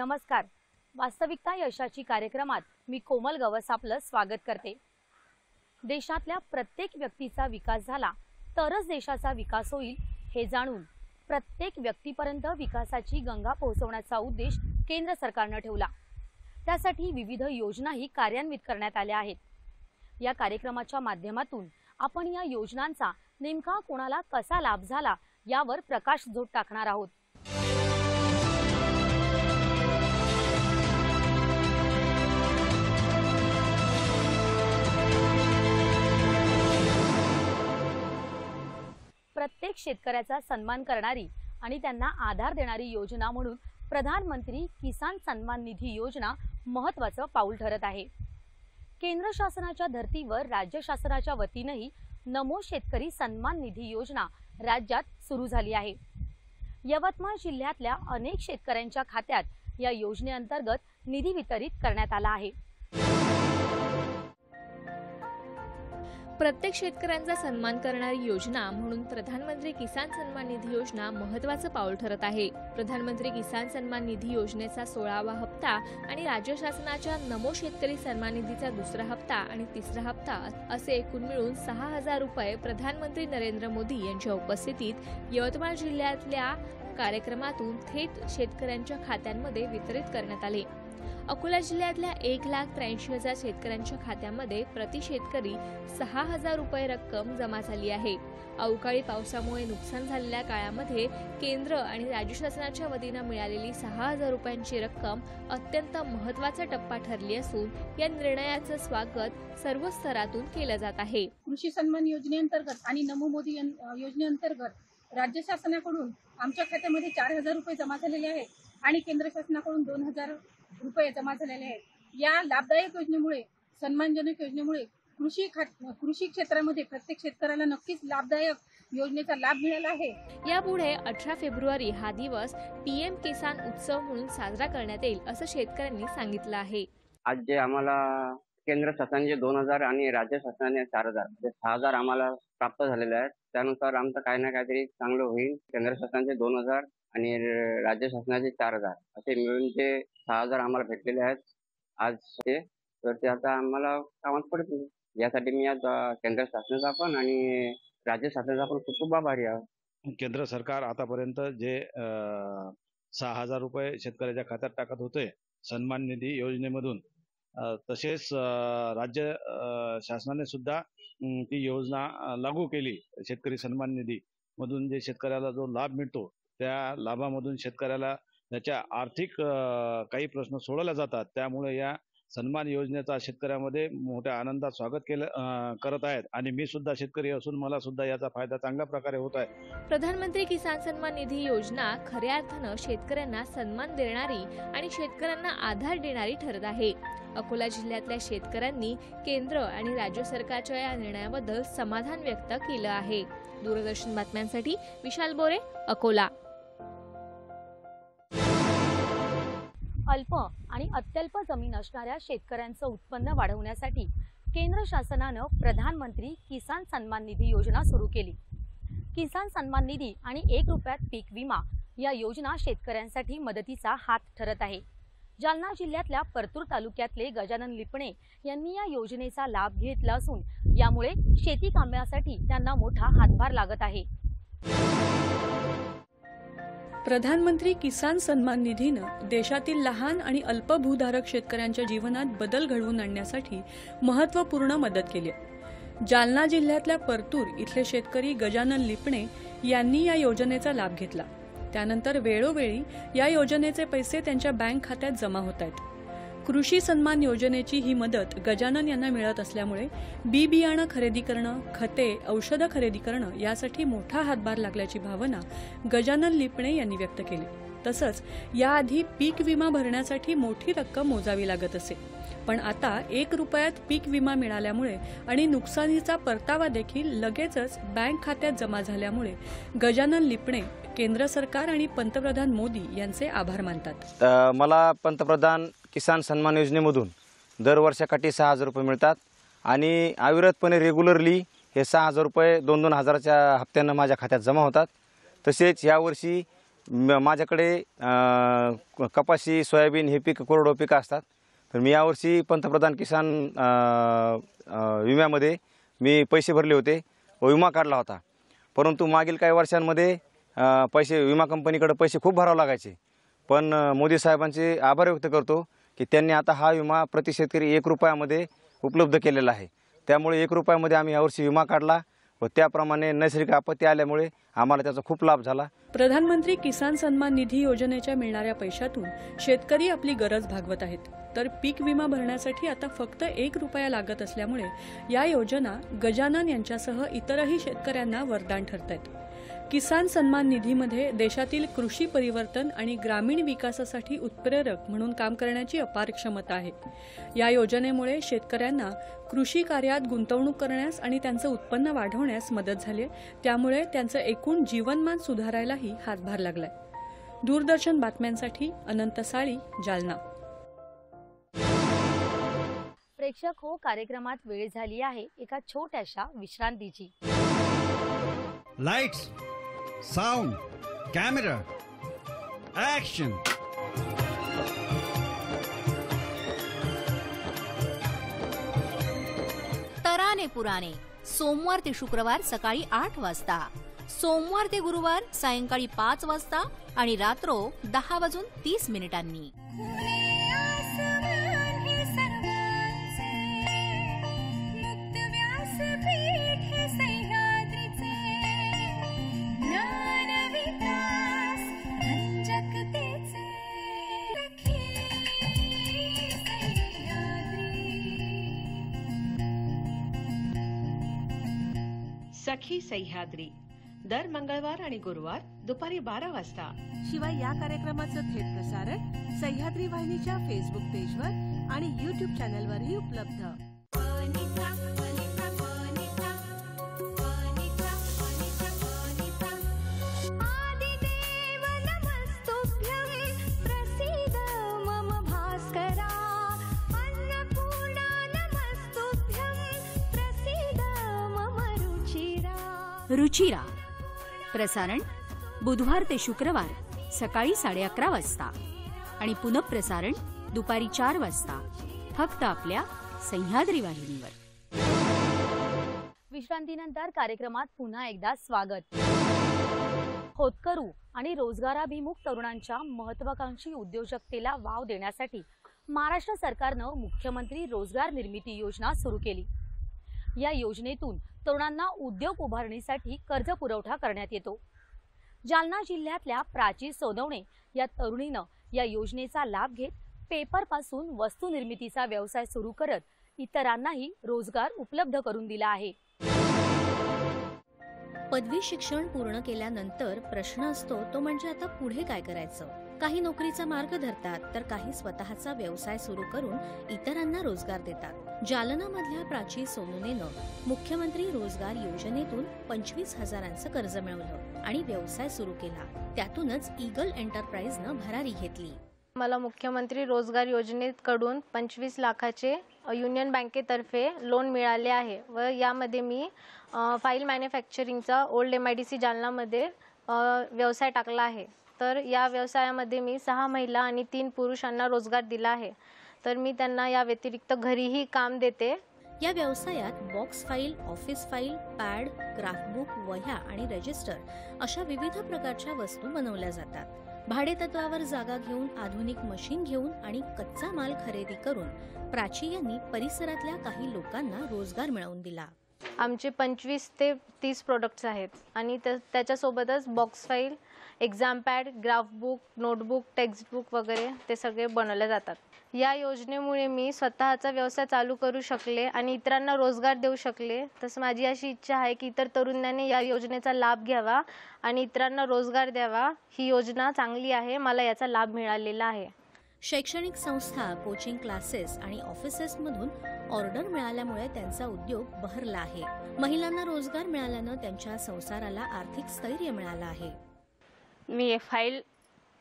नमस्कार. वास्तविकता यशाची कार्यक्रमात मी कोमल गवस आपलं स्वागत करते. देशातल्या प्रत्येक व्यक्तीचा विकास झाला तरच देशाचा विकास होईल हे जाणून प्रत्येक व्यक्तीपर्यंत विकासाची गंगा पोहोचवण्याचा उद्देश केंद्र सरकारने ठेवला. त्यासाठी विविध योजनाही कार्यान्वित करण्यात आल्या आहेत. या कार्यक्रमाच्या माध्यमातून आपण या योजनांचा नेमका कोणाला कसा लाभ झाला यावर प्रकाशझोत टाकणार आहोत. प्रत्येक शेतकऱ्याचा सन्मान करणारी आणि त्यांना आधार देणारी योजना म्हणून प्रधानमंत्री किसान सन्मान निधी योजना महत्त्वाचं पाऊल ठरत आहे. केंद्र शासनाच्या धर्तीवर राज्य शासनाच्या वतीनेही नमो शेतकरी सन्मान निधी योजना राज्यात सुरू झाली आहे. यवतमाळ जिल्ह्यातल्या अनेक शेतकऱ्यांच्या खात्यात या योजनेअंतर्गत निधी वितरित करण्यात आला आहे. प्रत्येक शेतकऱ्यांचा सन्मान करणारी योजना म्हणून प्रधानमंत्री किसान सन्मान निधी योजना महत्त्वाचं पाऊल ठरत आहे. प्रधानमंत्री किसान सन्मान निधी योजनेचा 16वा हप्ता आणि राज्य शासनाच्या नमो शेतकरी सन्मान निधीचा दुसरा हप्ता आणि तिसरा हप्ता असे एकूण मिळून 6,000 रुपये प्रधानमंत्री नरेंद्र मोदी यांच्या उपस्थितीत यवतमाळ जिल्ह्यातल्या कार्यक्रमातून थेट शेतकऱ्यांच्या खात्यांमध्ये वितरित करण्यात आले. अकोला जिल्ह्यातल्या 1,83,000 शेतकऱ्यांच्या खात्यामध्ये प्रति शेतकरी 6,000 रुपये रक्कम जमा झाली आहे. अवकाळी पावसामुळे नुकसान झालेल्या काळामध्ये केंद्र आणि राज्य शासनाच्या वतीने मिळालेली 6,000 रुपयांची रक्कम अत्यंत महत्त्वाचा टप्पा ठरली असून या निर्णयाचं स्वागत सर्व स्तरातून केलं जात आहे. कृषी सन्मान योजनेअंतर्गत आणि नमो मोदी योजनेअंतर्गत राज्य शासनाकडून आमच्या खात्यामध्ये 4,000 रुपये जमा झालेले आहेत आणि केंद्र शासनाकडून 2,000 रुपये जमा झालेले आहेत. या लाभदायक योजनेमुळे, सन्मानजनक योजनेमुळे कृषी क्षेत्रामध्ये प्रत्येक शेतकऱ्याला नक्कीच लाभदायक योजनेचा लाभ मिळाला आहे. यापुढे 18 फेब्रुवारी हा दिवस PM किसान उत्सव म्हणून साजरा करण्यात येईल असं शेतकऱ्यांनी सांगितलं आहे. आज जे आम्हाला केंद्र शासनाने 2,000 आणि राज्य शासनाने 4,000 म्हणजे 6,000 आम्हाला प्राप्त झालेले आहेत. त्यानुसार आमचं काही ना काहीतरी चांगलं होईल. केंद्र शासनाचे 2,000 आणि राज्य शासनाचे 4,000 असे मिळून जे 6,000 आम्हाला भेटलेले आहेत आज तर ते आता आम्हाला कामात पडतील. यासाठी मी आज केंद्र शासनाचा पण आणि राज्य शासनाचा पण खूप आभारी आहे. केंद्र सरकार आतापर्यंत जे 6,000 रुपये शेतकऱ्याच्या खात्यात टाकत होते सन्मान निधी योजनेमधून, तसेच राज्य शासनाने सुद्धा ती योजना लागू केली. शेतकरी सन्मान निधी मधून जे शेतकऱ्याला जो लाभ मिळतो त्या लाभामधून शेतकऱ्याला त्याच्या आर्थिक काही प्रश्न सोडवले जातात. त्यामुळे या सन्मान योजनेचा शेतकऱ्यामध्ये मोठ्या आनंदात स्वागत करत आहेत आणि मी सुद्धा शेतकरी असून मला सुद्धा याचा फायदा चांगल्या प्रकारे होत आहे. प्रधानमंत्री किसान सन्मान निधी योजना खऱ्या अर्थानं शेतकऱ्यांना सन्मान देणारी आणि शेतकऱ्यांना आधार देणारी ठरत आहे. अकोला जिल्ह्यातल्या शेतकऱ्यांनी केंद्र आणि राज्य सरकारच्या या निर्णयाबद्दल समाधान व्यक्त केलं आहे. दूरदर्शन बातम्यांसाठी विशाल बोरे, अकोला. अल्प आणि अत्यल्प जमीन असणाऱ्या शेतकऱ्यांचं उत्पन्न वाढवण्यासाठी केंद्र शासनानं प्रधानमंत्री किसान सन्मान निधी योजना सुरू केली. किसान सन्मान निधी आणि 1 रुपयात पीक विमा या योजना शेतकऱ्यांसाठी मदतीचा हात ठरत आहे. जालना जिल्ह्यातल्या परतूर तालुक्यातले गजानन लिपणे यांनी या योजनेचा लाभ घेतला असून यामुळे शेती कामासाठी त्यांना मोठा हातभार लागत आहे. प्रधानमंत्री किसान सन्मान निधीनं देशातील लहान आणि अल्प भूधारक शेतकऱ्यांच्या जीवनात बदल घडवून आणण्यासाठी महत्त्वपूर्ण मदत केली. जालना जिल्ह्यातल्या परतूर इथले शेतकरी गजानन लिपणे यांनी या योजनेचा लाभ घेतला. त्यानंतर वेळोवेळी या योजनेचे पैसे त्यांच्या बँक खात्यात जमा होत आहेत. कृषी सन्मान योजनेची ही मदत गजानन यांना मिळत असल्यामुळे बी बियाणं खरेदी करणं, खते, औषधं खरेदी करणं यासाठी मोठा हातभार लागल्याची भावना गजानन लिपणे यांनी व्यक्त केली. तसंच याआधी पीक विमा भरण्यासाठी मोठी रक्कम मोजावी लागत असे, पण आता 1 रुपयात पीक विमा मिळाल्यामुळे आणि नुकसानीचा परतावा देखील लगेचच बँक खात्यात जमा झाल्यामुळे गजानन लिपणे केंद्र सरकार आणि पंतप्रधान मोदी यांचे आभार मानतात. मला पंतप्रधान किसान सन्मान योजनेमधून दरवर्षाकाठी 6,000 रुपये मिळतात आणि अविरतपणे रेग्युलरली हे 6,000 रुपये 2-2 हजाराच्या हप्त्यानं माझ्या खात्यात जमा होतात. तसेच यावर्षी माझ्याकडे कपाशी, सोयाबीन हे पीक कोरडवाहू पिकं असतात. तर मी यावर्षी पंतप्रधान किसान विम्यामध्ये मी पैसे भरले होते व विमा काढला होता. परंतु मागील काही वर्षांमध्ये विमा कंपनीकडे पैसे खूप भरावे लागायचे. पण मोदी साहेबांचे आभार व्यक्त करतो की त्यांनी आता हा विमा प्रति शेतकरी 1 रुपयामध्ये उपलब्ध केलेला आहे. त्यामुळे 1 रुपयामध्ये आम्ही यावर्षी विमा काढला व त्याप्रमाणे नैसर्गिक आपत्ती आल्यामुळे आम्हाला त्याचा खूप लाभ झाला. प्रधानमंत्री किसान सन्मान निधी योजनेच्या मिळणाऱ्या पैशातून शेतकरी आपली गरज भागवत आहेत. तर पीक विमा भरण्यासाठी आता फक्त 1 रुपया लागत असल्यामुळे या योजना गजानन यांच्यासह इतरही शेतकऱ्यांना वरदान ठरत आहेत. किसान सन्मान निधीमध्ये देशातील कृषी परिवर्तन आणि ग्रामीण विकासासाठी उत्प्रेरक म्हणून काम करण्याची अपार क्षमता आहे. या योजनेमुळे शेतकऱ्यांना कृषी कार्यात गुंतवणूक करण्यास आणि त्यांचं उत्पन्न वाढवण्यास मदत झाली. त्यामुळे त्यांचं एकूण जीवनमान सुधारायलाही हातभार लागलाय. दूरदर्शन बातम्यांसाठी अनंत साळी, जालना. प्रेक्षक हो, कार्यक्रमात वेळ झाली आहे एका छोट्याशा विश्रांतीची. Lights, sound, camera, action. तराने पुराणे सोमवार ते शुक्रवार सकाळी 8 वाजता, सोमवार ते गुरुवार सायंकाळी 5 वाजता आणि रात्र 10:30 सखी सह्याद्री दर मंगळवार आणि गुरुवार दुपारी 12 वाजता. शिवाय या कार्यक्रमाचं थेट प्रसारण सह्याद्री वाहिनीच्या फेसबुक पेजवर आणि YouTube चॅनलवरही उपलब्ध. रुचिरा प्रसारण बुधवार ते शुक्रवार सकाळी 11:30 वाजता आणि पुनःप्रसारण दुपारी 4 वाजता, फक्त आपल्या सह्याद्री वाहिनीवर. विश्रांतीनंतर कार्यक्रमात पुन्हा एकदा स्वागत. होतकरू आणि रोजगाराभिमुख तरुणांच्या महत्वाकांक्षी उद्योजकतेला वाव देण्यासाठी महाराष्ट्र सरकारनं मुख्यमंत्री रोजगार निर्मिती योजना सुरू केली. या योजनेतून तरुणांना उद्योग उभारणीसाठी कर्ज पुरवठा करण्यात येतो. जालना जिल्ह्यातल्या प्राची सोनवणे या तरुणीनं या योजनेचा लाभ घेत पेपर पासून वस्तू निर्मितीचा व्यवसाय सुरू करत इतरांनाही रोजगार उपलब्ध करून दिला आहे. पदवी शिक्षण पूर्ण केल्यानंतर प्रश्न असतो तो म्हणजे आता पुढे काय करायचं. काही नोकरीचा मार्ग धरतात तर काही स्वतःचा व्यवसाय सुरू करून इतरांना रोजगार देतात. जालनामधल्या प्राची सोनुनेनं मुख्यमंत्री रोजगार योजनेतून 25,000चं कर्ज मिळवलं आणि व्यवसाय सुरू केला. त्यातूनच ईगल एंटरप्राइजनं भरारी घेतली. मला मुख्यमंत्री रोजगार योजनेकडून 25 लाखाचे युनियन बँकेतर्फे लोन मिळाले आहे व यामध्ये मी फाईल मॅन्युफॅक्चरिंगचा ओल्ड MIDC जालनामध्ये व्यवसाय टाकला आहे. तर या व्यवसायामध्ये मी 6 महिला आणि 3 पुरुषांना रोजगार दिला आहे. तर मी त्यांना या व्यतिरिक्त घरीही काम देते. या व्यवसायात box file, office file, pad, graph book, वह्या आणि रजिस्टर अशा विविध प्रकारच्या वस्तू बनवल्या जातात. भाडेतत्वावर जागा घेऊन, आधुनिक मशीन घेऊन आणि कच्चा माल खरेदी करून प्राची यांनी परिसरातल्या काही लोकांना रोजगार मिळवून दिला. आमचे 25 ते 30 प्रोडक्ट्स आहेत आणि त्याच्यासोबतच box file, exam pad, graph book, notebook, textbook वगैरे ते सगळे बनवले जातात. या योजनेमुळे मी स्वतःचा व्यवसाय चालू करू शकले आणि इतरांना रोजगार देऊ शकले. तसं माझी अशी इच्छा आहे की इतर तरुणांनी या योजनेचा लाभ घ्यावा आणि इतरांना रोजगार द्यावा. ही योजना चांगली आहे, मला याचा लाभ मिळालेला आहे. शैक्षणिक संस्था, कोचिंग क्लासेस आणि ऑफिसेसमधून ऑर्डर मिळाल्यामुळे त्यांचा उद्योग बहरला आहे. महिलांना रोजगार मिळाल्यानं त्यांच्या संसाराला आर्थिक स्थैर्य मिळालं आहे. मी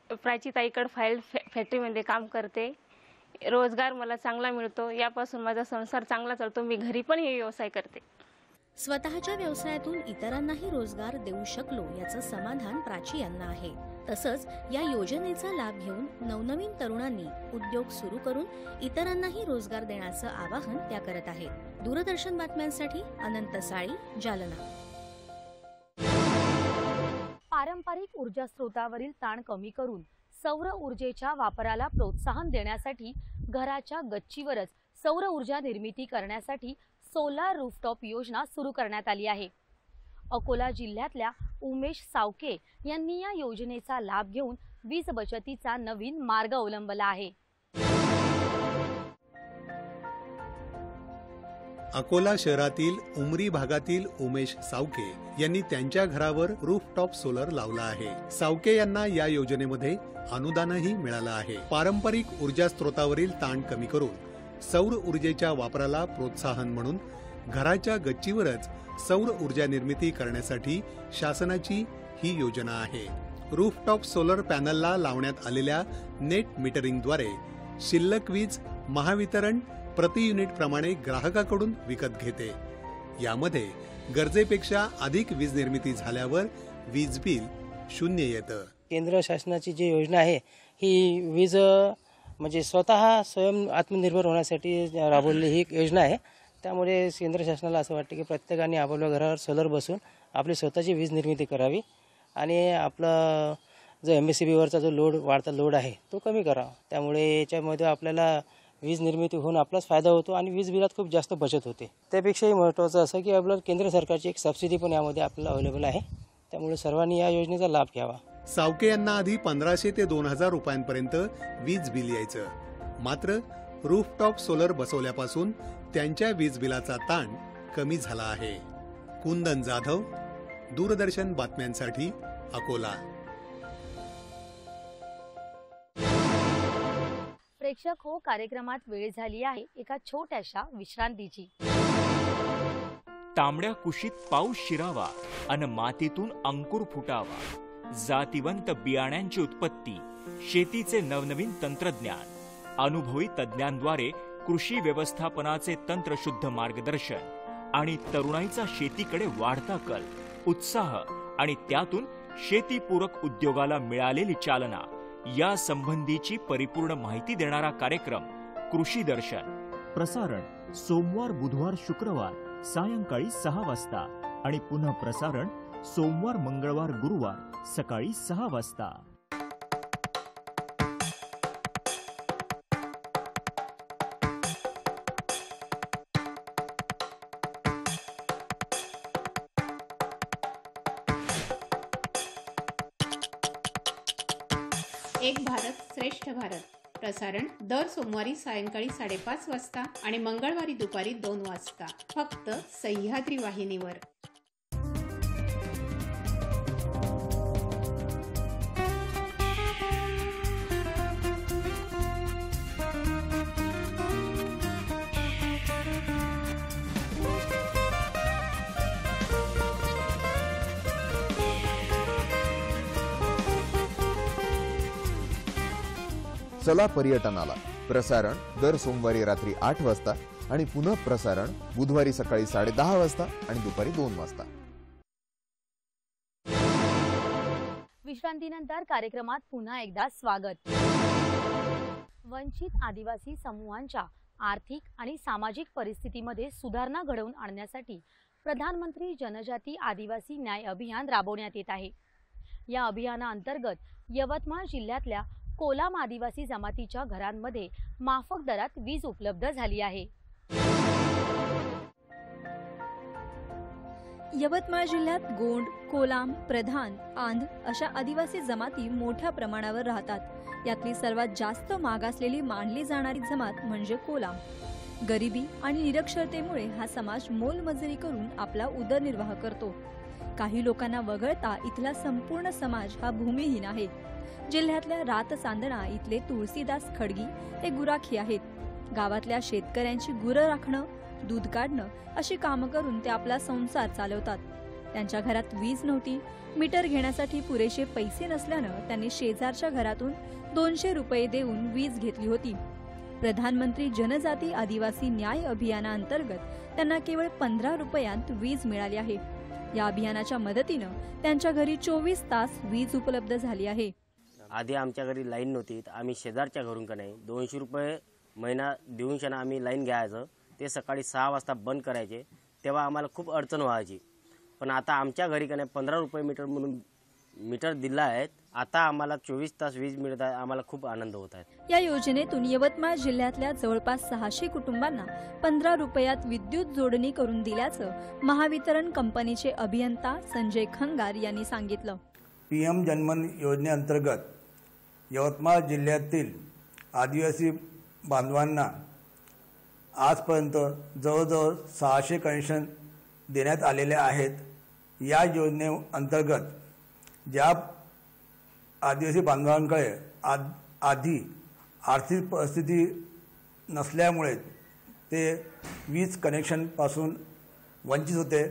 प्राचीताईकडे फाईल फॅक्टरीमध्ये काम करते. रोजगार मला चांगला मिळतो, यापासून माझा संसार चांगला चालतो. मी घरी पण हे व्यवसाय करते. स्वतःच्या व्यवसायातून इतरांनाही रोजगार देऊ शकलो याचं समाधान प्राची यांना आहे. तसंच या योजनेचा लाभ घेऊन नवनवीन तरुणांनी उद्योग सुरू करून इतरांनाही रोजगार देण्याचं आवाहन त्या करत आहेत. दूरदर्शन बातम्यांसाठी अनंत साळी, जालना. पारंपरिक ऊर्जा स्रोतावरील ताण कमी करून सौर ऊर्जेच्या वापराला प्रोत्साहन देण्यासाठी घराच्या गच्चीवरच सौर ऊर्जा निर्मिती करण्यासाठी सोलार रूफटॉप योजना सुरू करण्यात आली आहे. अकोला जिल्ह्यातल्या उमेश सावके यांनी या योजनेचा लाभ घेऊन वीज बचतीचा नवीन मार्ग अवलंबला आहे. अकोला शहरातील उमरी भागातील उमेश सावके यांनी त्यांच्या घरावर रूफटॉप सोलर लावला आहे. सावके यांना या योजनेमध्ये अनुदानही मिळालं आहे. पारंपरिक ऊर्जा स्रोतावरील ताण कमी करून सौर ऊर्जेच्या वापराला प्रोत्साहन म्हणून घराच्या गच्चीवरच सौर ऊर्जा निर्मिती करण्यासाठी शासनाची ही योजना आहे. रूफटॉप सोलर पॅनलला लावण्यात आलेल्या नेट मीटरिंगद्वारे शिल्लक वीज महावितरण प्रति युनिट प्रमाणे ग्राहकाकडून विकत घेते. यामध्ये गरजेपेक्षा अधिक वीज निर्मिती झाल्यावर वीज बिल 0 येतं. केंद्र शासनाची जी योजना आहे ही वीज म्हणजे स्वतः स्वयं आत्मनिर्भर होण्यासाठी राबवलेली ही योजना आहे. त्यामुळे केंद्र शासनाला असं वाटतं की प्रत्येकाने आपापल्या घरावर सोलर बसून आपली स्वतःची वीज निर्मिती करावी आणि आपला जो MSCBवरचा जो लोड वाढता लोड आहे तो कमी करावा. त्यामुळे याच्यामध्ये आपल्याला वीज निर्मिती होऊन आपलाच फायदा होतो आणि वीज बिलात खूप जास्त बचत होते. त्यापेक्षाही महत्त्वाचं असं की आपल्याला केंद्र सरकारची एक सबसिडी पण यामध्ये आपल्याला अवेलेबल आहे. त्यामुळे सर्वांनी या योजनेचा लाभ घ्यावा. सावके यांना आधी 1500 ते 2000 रुपयांपर्यंत वीज बिल यायचं. मात्र रूफटॉप सोलर बसवल्यापासून त्यांच्या वीज बिलाचा ताण कमी झाला आहे. कुंदन जाधव, दूरदर्शन बातम्यांसाठी अकोला. प्रेक्षक हो, कार्यक्रमात वेळ झाली आहे एका छोट्याशा विश्रांतीची. तांबड्या कुशीत पाऊस शिरावा अन मातीतून अंकुर फुटावा. जातिवंत बियाण्यांची उत्पत्ती, शेतीचे नवनवीन तंत्रज्ञान, अनुभवी तज्ज्ञांद्वारे कृषी व्यवस्थापनाचे तंत्रशुद्ध मार्गदर्शन आणि तरुणाईचा शेतीकडे वाढता कल, उत्साह आणि त्यातून शेतीपूरक उद्योगाला मिळालेली चालना या संबंधीची परिपूर्ण माहिती देणारा कार्यक्रम कृषी दर्शन. प्रसारण सोमवार, बुधवार, शुक्रवार सायंकाळी 6 वाजता आणि पुन्हा प्रसारण सोमवार, मंगळवार, गुरुवार सकाळी 6 वाजता. एक भारत श्रेष्ठ भारत प्रसारण दर सोमवारी सायंकाळी 5:30 वाजता आणि मंगळवारी दुपारी 2 वाजता फक्त सह्याद्री वाहिनीवर. चला पर्यटनाला. प्रसारण दर सोमवारी रात्री 8 वाजता आणि पुन्हा प्रसारण बुधवारी सकाळी 10:30 वाजता आणि दुपारी 2 वाजता. विश्रांतीनंतर कार्यक्रमात पुन्हा एकदा स्वागत. वंचित आदिवासी समूहांच्या आर्थिक आणि सामाजिक परिस्थितीमध्ये सुधारणा घडवून आणण्यासाठी प्रधानमंत्री जनजाती आदिवासी न्याय अभियान राबवण्यात येत आहे. या अभियानाअंतर्गत यवतमाळ जिल्ह्यातल्या कोलाम आदिवासी जमातीच्या घरांमध्ये माफक दरात वीज उपलब्ध झाली आहे. यवतमाळ जिल्ह्यात गोंड, कोलाम, प्रधान, आंध अशा आदिवासी जमाती मोठ्या प्रमाणावर राहतात. यातली सर्वात जास्त मागासलेली मानली जाणारी जमात म्हणजे कोलाम. गरिबी आणि निरक्षरतेमुळे हा समाज मोलमजुरी करून आपला उदरनिर्वाह करतो. काही लोकांना वगळता इथला संपूर्ण समाज हा भूमिहीन आहे. जिल्ह्यातल्या रातचांदणा इथले तुळशीदास खडगी हे गुराखी आहेत. गावातल्या शेतकऱ्यांची गुरं राखणं, दूध काढणं अशी कामं करून ते आपला संसार चालवतात. त्यांच्या घरात वीज नव्हती. मीटर घेण्यासाठी पुरेसे पैसे नसल्यानं त्यांनी शेजारच्या घरातून 200 रुपये देऊन वीज घेतली होती. प्रधानमंत्री जनजाती आदिवासी न्याय अभियानाअंतर्गत त्यांना केवळ 15 रुपयांत वीज मिळाली आहे. या अभियानाच्या मदतीनं त्यांच्या घरी 24 तास वीज उपलब्ध झाली आहे. आधी आमच्या घरी लाईन नव्हती, आम्ही शेजारच्या घरून का नाही 200 रुपये महिना देऊन शाना आम्ही लाईन घ्यायचं. ते सकाळी 6 वाजता बंद करायचे, तेव्हा आम्हाला खूप अडचण व्हायची. पण आता आमच्या घरी का नाही 15 रुपये मीटर म्हणून मीटर दिला आहे. आता आम्हाला 24 तास वीज मिळत आहे. आम्हाला खूप आनंद होत आहे. या योजनेतून यवतमाळ जिल्ह्यातल्या जवळपास 600 कुटुंबांना 15 रुपयात विद्युत जोडणी करून दिल्याचं महावितरण कंपनीचे अभियंता संजय खंगार यांनी सांगितलं. PM जनमन योजनेअंतर्गत यवतमाळ जिल्ह्यातील आदिवासी बांधवांना आजपर्यंत जवळजवळ 600 कनेक्शन देण्यात आलेले आहेत. या योजनेअंतर्गत ज्या आदिवासी बांधवांकडे आधी आर्थिक परिस्थिती नसल्यामुळे ते वीज कनेक्शनपासून वंचित होते,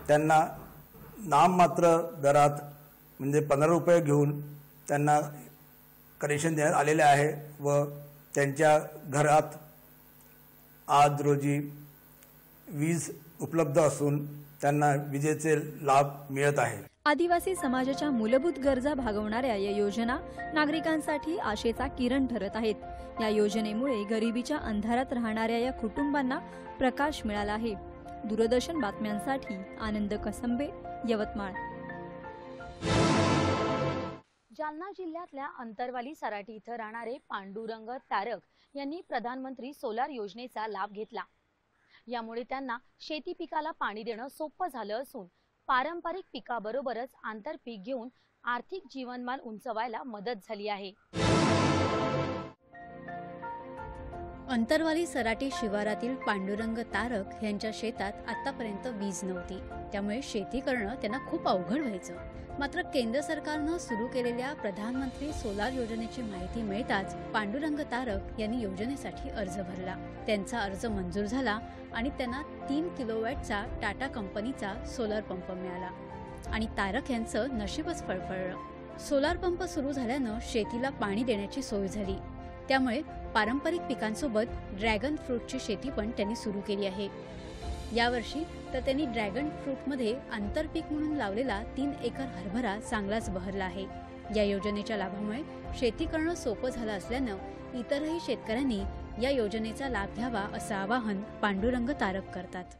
त्यांना नाममात्र दरात म्हणजे 15 रुपये घेऊन त्यांना कनेक्शन देण्यात आलेले आहे व त्यांच्या घरात आज रोजी वीज उपलब्ध असून त्यांना विजेचे लाभ मिळत आहे. आदिवासी समाजाच्या मूलभूत गरजा भागवणाऱ्या या योजना नागरिकांसाठी आशेचा किरण ठरत आहेत. या योजनेमुळे गरिबीच्या अंधारात राहणाऱ्या या कुटुंबांना प्रकाश मिळाला आहे. दूरदर्शन बातम्यांसाठी आनंद कसंबे, यवतमाळ. जालना जिल्ह्यातल्या अंतरवाली सराटी इथं राहणारे पांडुरंग तारक यांनी प्रधानमंत्री सोलार योजनेचा लाभ घेतला. यामुळे त्यांना शेती पिकाला पाणी देणं सोपं झालं असून पारंपरिक पिकाबरोबरच आंतरपीक घेऊन आर्थिक जीवनमान उंचवायला मदत झाली आहे. अंतरवाली सराटी शिवारातील पांडुरंग तारक यांच्या शेतात आतापर्यंत वीज नव्हती, त्यामुळे शेती करणं त्यांना खूप अवघड व्हायचं. मात्र केंद्र सरकारनं सुरू केलेल्या प्रधानमंत्री सोलार योजनेची माहिती मिळताच पांडुरंग तारक यांनी योजनेसाठी अर्ज भरला. त्यांचा अर्ज मंजूर झाला आणि त्यांना 3 किलोवॅटचा टाटा कंपनीचा सोलार पंप मिळाला आणि तारक यांचं नशीबच फळफळलं. सोलार पंप सुरू झाल्यानं शेतीला पाणी देण्याची सोय झाली. त्यामुळे पारंपरिक पिकांसोबत ड्रॅगन फ्रूटची शेती पण त्यांनी सुरू केली आहे. यावर्षी तर त्यांनी ड्रॅगन फ्रूटमध्ये आंतरपीक म्हणून लावलेला 3 एकर हरभरा चांगलाच बहरला आहे. या योजनेच्या लाभामुळे शेती करणं सोपं झालं असल्यानं इतरही शेतकऱ्यांनी या योजनेचा लाभ घ्यावा असं आवाहन पांडुरंग तारक करतात.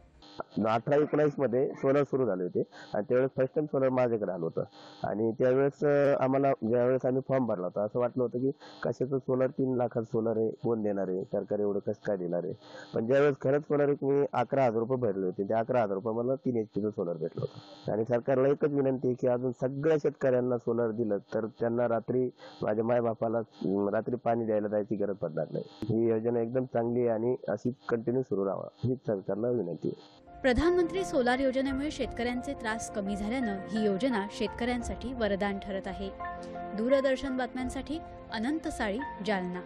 18-19 मध्ये सोलर सुरू झाले होते आणि त्यावेळेस फर्स्ट टाइम सोलर माझ्याकडे आलं होतं आणि त्यावेळेस आम्हाला ज्यावेळेस आम्ही फॉर्म भरला होता असं वाटलं होतं की कशाचं सोलर 3 लाखाचं सोलर आहे, कोण देणार आहे, सरकार एवढं कसं काय देणार आहे. पण ज्यावेळेस खरंच सोलर एक मी 11,000 रुपये भरले होते, त्या 11,000 रुपये मला 3 HP सोलर भेटलं होतं. आणि सरकारला एकच विनंती आहे की अजून सगळ्या शेतकऱ्यांना सोलर दिलं तर त्यांना रात्री माझ्या मायबापाला रात्री पाणी द्यायला जायची गरज पडणार नाही. ही योजना एकदम चांगली आहे आणि अशी कंटिन्यू सुरू राहावा ही सरकारला विनंती आहे. प्रधानमंत्री सोलार योजनेमुळे शेतकऱ्यांचे त्रास कमी झाल्यानं ही योजना शेतकऱ्यांसाठी वरदान ठरत आहे. दूरदर्शन बातम्यांसाठी अनंत साळी, जालना.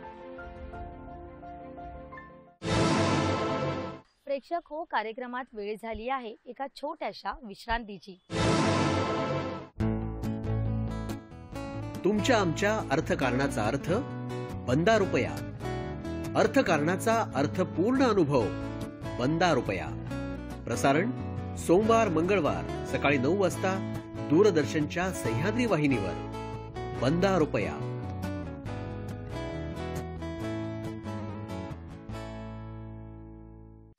प्रेक्षक हो, कार्यक्रमात वेळ झाली आहे एका छोट्याशा विश्रांतीची. तुमच्या आमच्या अर्थकारणाचा अर्थ 15 रुपया. अर्थकारणाचा अर्थपूर्ण अनुभव 15 रुपया. प्रसारण सोमवार मंगळवार सकाळी 9 वाजता दूरदर्शनच्या सह्याद्री वाहिनीवर. 15 रुपया.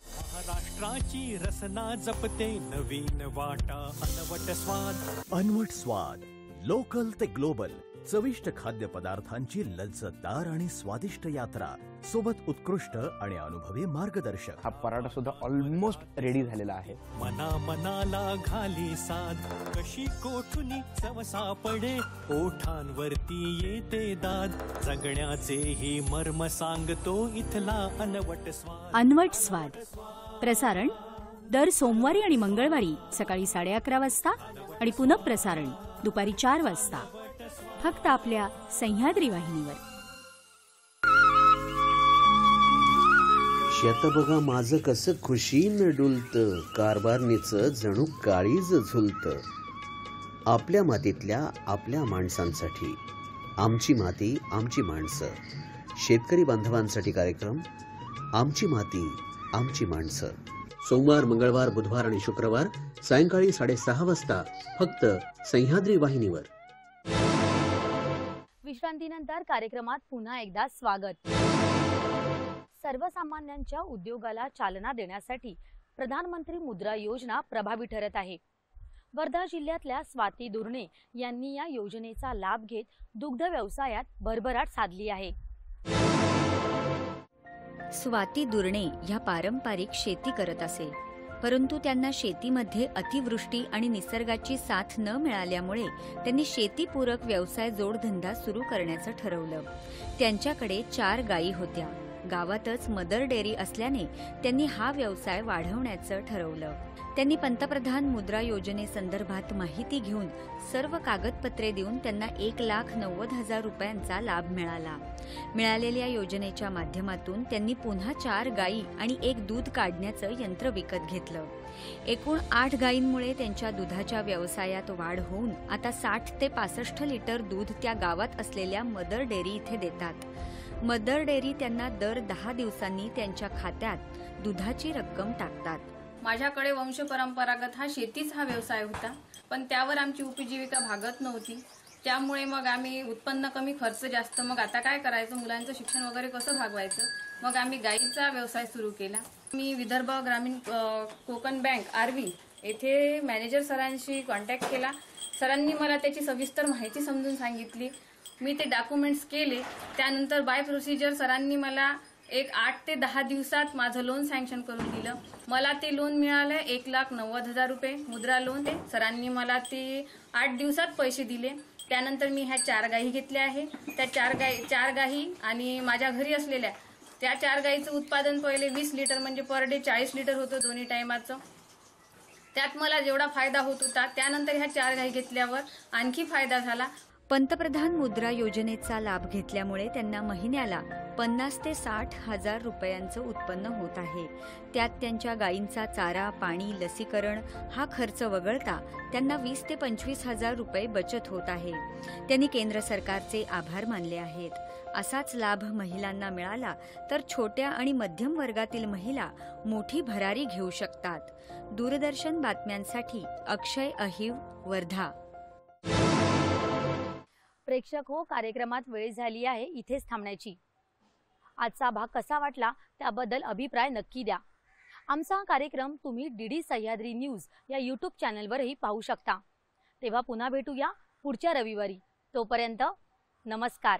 महाराष्ट्राची रसना जपते नवीन वाटा अनवट स्वाद. अनवट स्वाद, लोकल ते ग्लोबल, चविष्ट खाद्यपदार्थांची लज्जतदार आणि स्वादिष्ट यात्रा, सोबत उत्कृष्ट आणि अनुभवी मार्गदर्शक. हा पराठा सुद्धा ऑलमोस्ट रेडी झालेला आहे. मना मनाला घाली साध, कशी कोठुनी चव सापडे, ओठांवरती येते दाद, जगण्याचे ही मर्म सांगतो इथला अनवट स्वाद. अनवट स्वाद प्रसारण दर सोमवारी आणि मंगळवारी सकाळी 11:30 वाजता आणि पुनःप्रसारण दुपारी 4 वाजता फक्त आपल्या सह्याद्री वाहिनीवर. शेत बघा माझं कसं खुशीनं डुलतं, कारभारणीचं जणू काळीज झुलतं. आपल्या मातीतल्या आपल्या माणसांसाठी, आमची माती आमची माणसं. शेतकरी बांधवांसाठी कार्यक्रम आमची माती आमची माणसं. सोमवार, मंगळवार, बुधवार आणि शुक्रवार सायंकाळी 6:30 वाजता फक्त सह्याद्री वाहिनीवर. विश्रांतीनंतर कार्यक्रमात पुन्हा एकदा स्वागत. सर्वसामान्यांच्या उद्योगाला चालना देण्यासाठी प्रधानमंत्री मुद्रा योजना प्रभावी ठरत आहे. वर्धा जिल्ह्यातल्या स्वाती दुर्णे यांनी या योजनेचा लाभ घेत दुग्ध व्यवसायात भरभराट साधली आहे. स्वाती दुर्णे ह्या पारंपरिक शेती करत असे, परंतु त्यांना शेतीमध्ये अतिवृष्टी आणि निसर्गाची साथ न मिळाल्यामुळे त्यांनी शेतीपूरक व्यवसाय जोडधंदा सुरू करण्याचं ठरवलं. त्यांच्याकडे 4 गायी होत्या. गावातच मदर डेअरी असल्याने त्यांनी हा व्यवसाय वाढवण्याचं ठरवलं. त्यांनी पंतप्रधान मुद्रा योजनेसंदर्भात माहिती घेऊन सर्व कागदपत्रे देऊन त्यांना 1,90,000 रुपयांचा लाभ मिळाला. मिळालेल्या योजनेच्या माध्यमातून त्यांनी पुन्हा 4 गायी आणि 1 दूध काढण्याचं यंत्र विकत घेतलं. एकूण 8 गायींमुळे त्यांच्या दुधाच्या व्यवसायात वाढ होऊन आता 60 ते 65 लिटर दूध त्या गावात असलेल्या मदर डेअरी इथे देतात. मदर डेअरी त्यांना दर 10 दिवसांनी त्यांच्या खात्यात दुधाची रक्कम टाकतात. माझ्याकडे वंशपरंपरागत हा व्यवसाय होता, पण त्यावर आमची उपजीविका भागत नव्हती. त्यामुळे मग आम्ही उत्पन्न कमी, खर्च जास्त. मग आता काय करायचं, मुलांचं शिक्षण वगैरे कसं भागवायचं, मग आम्ही गाईचा व्यवसाय सुरू केला. मी विदर्भ ग्रामीण कोकण बँक आरवी येथे मॅनेजर सरांशी कॉन्टॅक्ट केला. सरांनी मला त्याची सविस्तर माहिती समजून सांगितली. मी ते डॉक्युमेंट्स केले. त्यानंतर बाय प्रोसिजर सरांनी मला 8 ते 10 दिवसात माझं लोन सँक्शन करून दिलं. मला ते लोन मिळालं 1,90,000 रुपये मुद्रा लोन. ते सरांनी मला ते 8 दिवसात पैसे दिले. त्यानंतर मी ह्या 4 गायी घेतल्या आहे. त्या 4 गायी आणि माझ्या घरी असलेल्या त्या 4 गायीचं उत्पादन पहिले 20 लिटर म्हणजे पर डे 40 लिटर होतं दोन्ही टायमाचं. त्यात मला जेवढा फायदा होत होता, त्यानंतर ह्या 4 गायी घेतल्यावर आणखी फायदा झाला. पंतप्रधान मुद्रा योजनेचा लाभ घेतल्यामुळे त्यांना महिन्याला 50 ते 60 हजार रुपयांचं उत्पन्न होत आहे. त्यात त्यांच्या गायींचा चारा, पाणी, लसीकरण हा खर्च वगळता त्यांना 20 ते 25 हजार रुपये बचत होत आहे. त्यांनी केंद्र सरकारचे आभार मानले आहेत. असाच लाभ महिलांना मिळाला तर छोट्या आणि मध्यम वर्गातील महिला मोठी भरारी घेऊ शकतात. दूरदर्शन बातम्यांसाठी अक्षय अहिव, वर्धा. प्रेक्षक हो, कार्यक्रमात वेळ झाली आहे इथेच थांबण्याची. आजचा भाग कसा वाटला त्याबद्दल अभिप्राय नक्की द्या. आमचा हा कार्यक्रम तुम्ही डीडी सह्याद्री न्यूज या यूट्यूब चॅनलवरही पाहू शकता. तेव्हा पुन्हा भेटूया पुढच्या रविवारी. तोपर्यंत नमस्कार.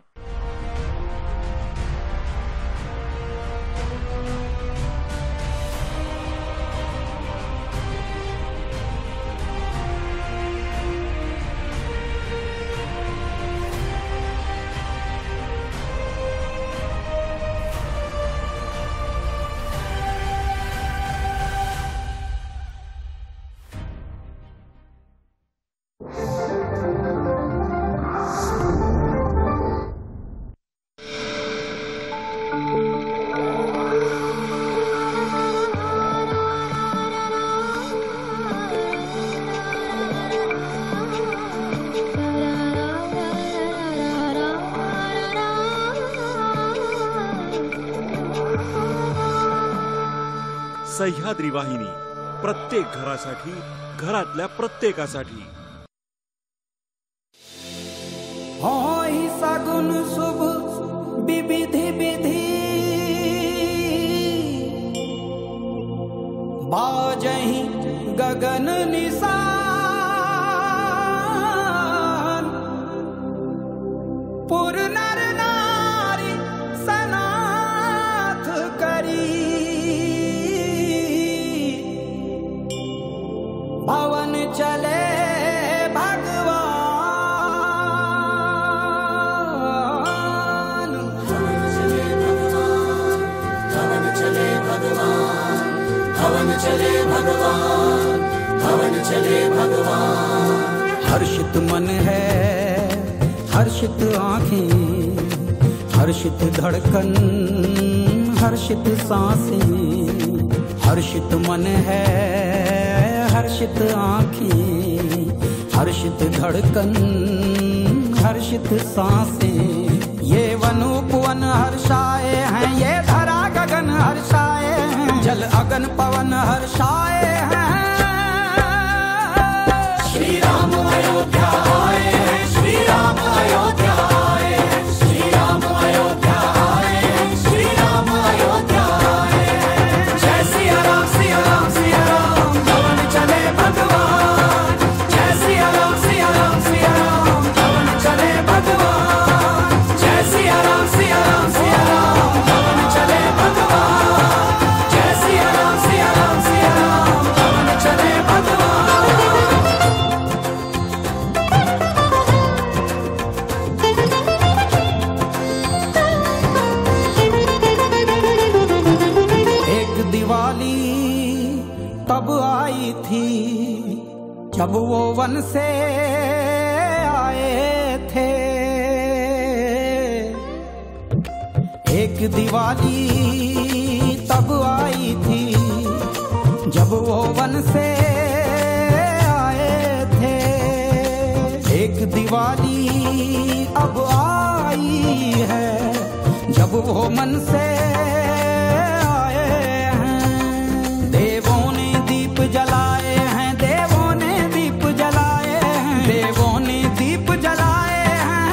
सह्याद्री वाहिनी, प्रत्येक घरासाठी, घरातल्या प्रत्येकासाठी. होई सागुन शुभ विविधि विधि, बाजहि गगन निशान, पुर नर नारी सनाथ करी, भवन चले चले भगवान. हर्षित मन है, हर्षित आँखें, हर्षित धड़कन, हर्षित सांसें. हर्षित मन है, हर्षित आँखें, हर्षित धड़कन, हर्षित सांसें. ये वन उपवन हर्षाए हैं, ये धरा गगन हर्षाए हैं, जल अगन पवन हर्षाए हैं। श्री राम अयोध्या आए हैं, श्री राम अयोध्या आए हैं, श्री राम अयोध्या आए हैं, श्री राम अयोध्या आए हैं। जय सिया राम सिया राम सिया राम, पवन चले भगवान। जय सिया राम सिया राम सिया राम, पवन चले भगवान। जय सिया राम सिया राम सिया राम, पवन चले भगवान। जय सिया राम सिया राम सिया राम, पवन चले भगवान। एक दिवाली तब आई थी जब वो वन से आए थे। एक दिवाली तब आई थी जब वो वन से आए थे। एक दिवाली अब आई है जब वो मन से आए हैं। देवों ने दीप जलाए हैं, देवों ने दीप जलाए हैं, देवों ने दीप जलाए हैं।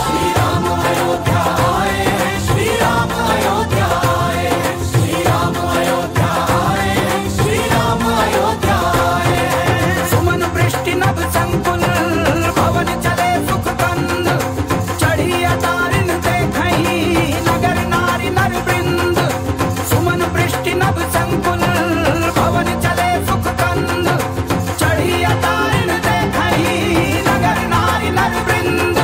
श्री राम अयोध्या आए हैं, श्री राम अयोध्या आए हैं, श्री राम अयोध्या आए हैं, श्री राम अयोध्या आए हैं। सुमन वृष्टि नभ संकुल भवन चले सुख कंद, चढ़ी अतारिन देखई नगर नारी नर वृंद। सुमन वृष्टि नभ संकुल भवन चले सुख कंद, चढ़ी अतारिन देखई नगर नारी नर वृंद।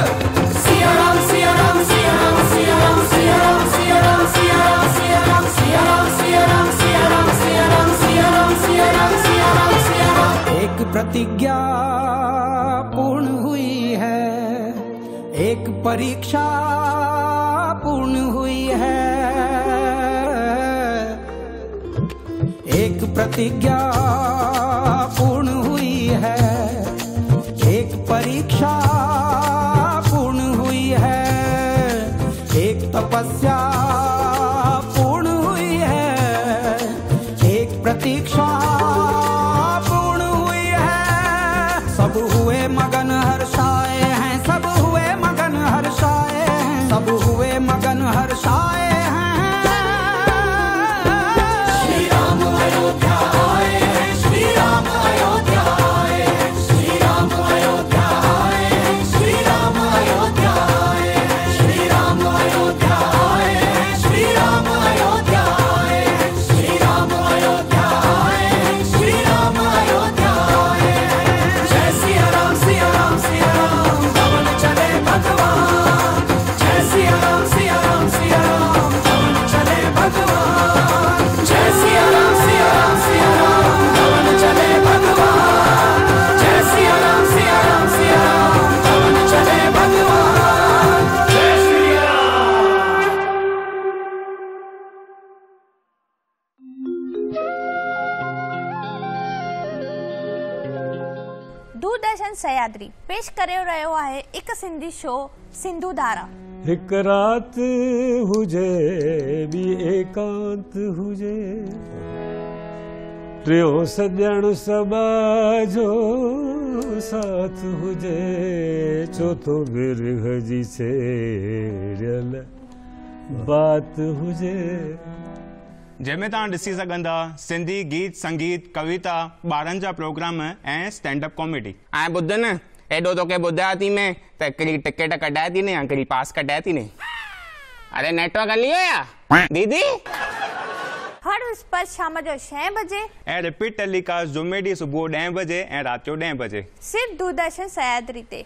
सिया राम सिया राम सिया राम सिया राम सिया राम सिया राम सिया राम सिया राम सिया राम सिया राम सिया राम सिया राम सिया राम सिया राम सिया राम सिया राम। एक प्रतिज्ञा पूर्ण हुई है, एक परीक्षा पूर्ण हुई है। एक प्रतिज्ञा पूर्ण हुई है, एक परीक्षा पूर्ण हुई है। एक तपस्या पूर्ण हुई है, एक प्रतीक्षा पूर्ण हुई है। सब हुए मगन हर्षाए हैं, सब हुए मगन हर्षाए हैं, सब हुए मगन हर्षाए हैं। श्री राम अयोध्या आए हैं, श्री राम अयोध्या आए हैं, श्री राम अयोध्या आए हैं, श्री राम अयोध्या आए हैं, श्री राम अयोध्या आए हैं, श्री राम अयोध्या आए हैं, श्री राम अयोध्या आए हैं, श्री राम अयोध्या आए हैं। जय सिया राम सिया राम सिया राम, पवन चले भगवान। जय सिया राम सिया राम सिया राम, पवन चले भगवान। जय सिया राम सिया राम सिया राम, पवन चले भगवान। जय सिया राम सिया राम सिया राम, पवन चले भगवान। जय श्री राम। दूरदर्शन सह्याद्री पेश करे रहियो आहे एक सिंधी शो सिंधु धारा। हिक रात हुजे बि एकांत हुजे, टियों सॼण सबा जो साथ हुजे, चौथो बिरह जी छेड़ियल बात हुजे। जंहिंमें तव्हां ॾिसी सघंदा सिंधी गीत संगीत कविता ॿारनि जा प्रोग्राम ऐं स्टैंडअप कॉमेडी। ऐं ॿुध न एॾो तोखे ॿुधायो थी मैं त हिकिड़ी टिकट कढाए थी ने हिकिड़ी पास कढाए थी ने। अरे नेटवर्क हली वियो या दीदी? हर विस्पत शाम जो 6 बजे ऐं रिपीट टेलीकास्ट जुमे ॾींहुं सुबुह 10 बजे ऐं राति जो 10 बजे सिर्फ दूरदर्शन सह्याद्री ते।